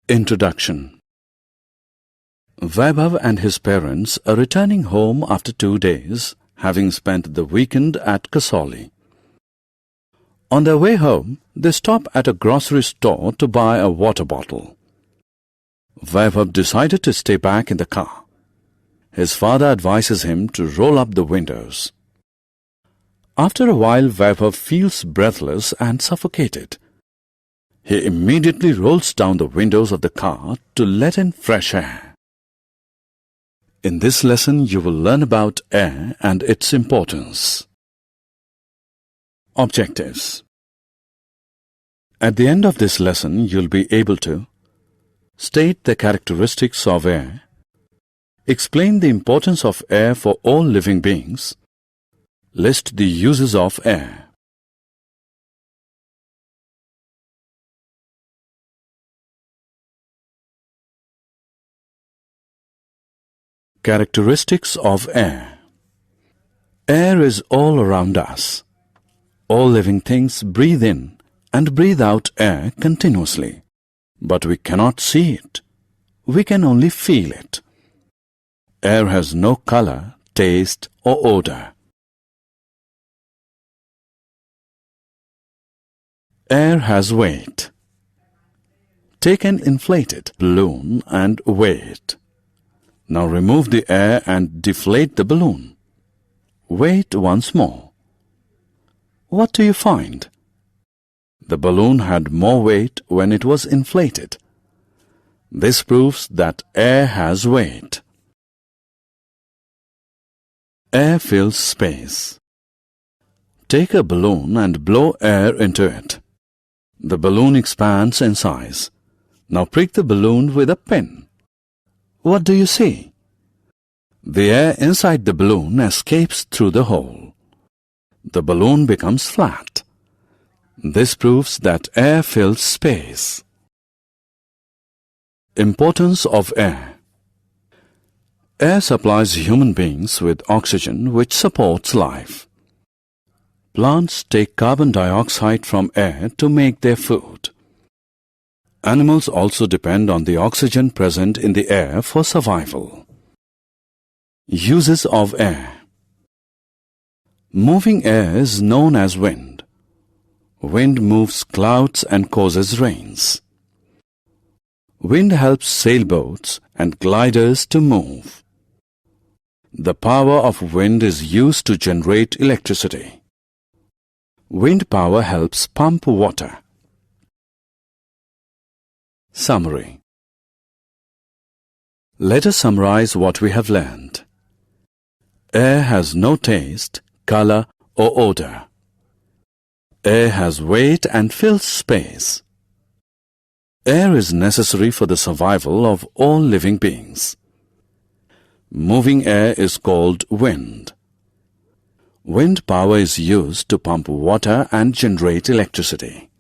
Introduction. Vaibhav and his parents are returning home after 2 days, having spent the weekend at Kasauli. On their way home, they stop at a grocery store to buy a water bottle. Vaibhav decided to stay back in the car. His father advises him to roll up the windows. After a while, Vaibhav feels breathless and suffocated. He immediately rolls down the windows of the car to let in fresh air. In this lesson, you will learn about air and its importance. Objectives. At the end of this lesson, you'll be able to state the characteristics of air, explain the importance of air for all living beings, list the uses of air. Characteristics of air. Air is all around us. All living things breathe in and breathe out air continuously, but we cannot see it. We can only feel it. Air has no color, taste, or odor. Air has weight. Take an inflated balloon and weigh it. Now remove the air and deflate the balloon. Weigh it once more. What do you find? The balloon had more weight when it was inflated. This proves that air has weight. Air fills space. Take a balloon and blow air into it. The balloon expands in size. Now prick the balloon with a pin. What do you see? The air inside the balloon escapes through the hole. The balloon becomes flat. This proves that air fills space. Importance of air. Air supplies human beings with oxygen, which supports life. Plants take carbon dioxide from air to make their food. Animals also depend on the oxygen present in the air for survival. Uses of air. Moving air is known as wind. Wind moves clouds and causes rains. Wind helps sailboats and gliders to move. The power of wind is used to generate electricity. Wind power helps pump water. Summary. Let us summarize what we have learned. Air has no taste, color, or odor. Air has weight and fills space. Air is necessary for the survival of all living beings. Moving air is called wind. Wind power is used to pump water and generate electricity.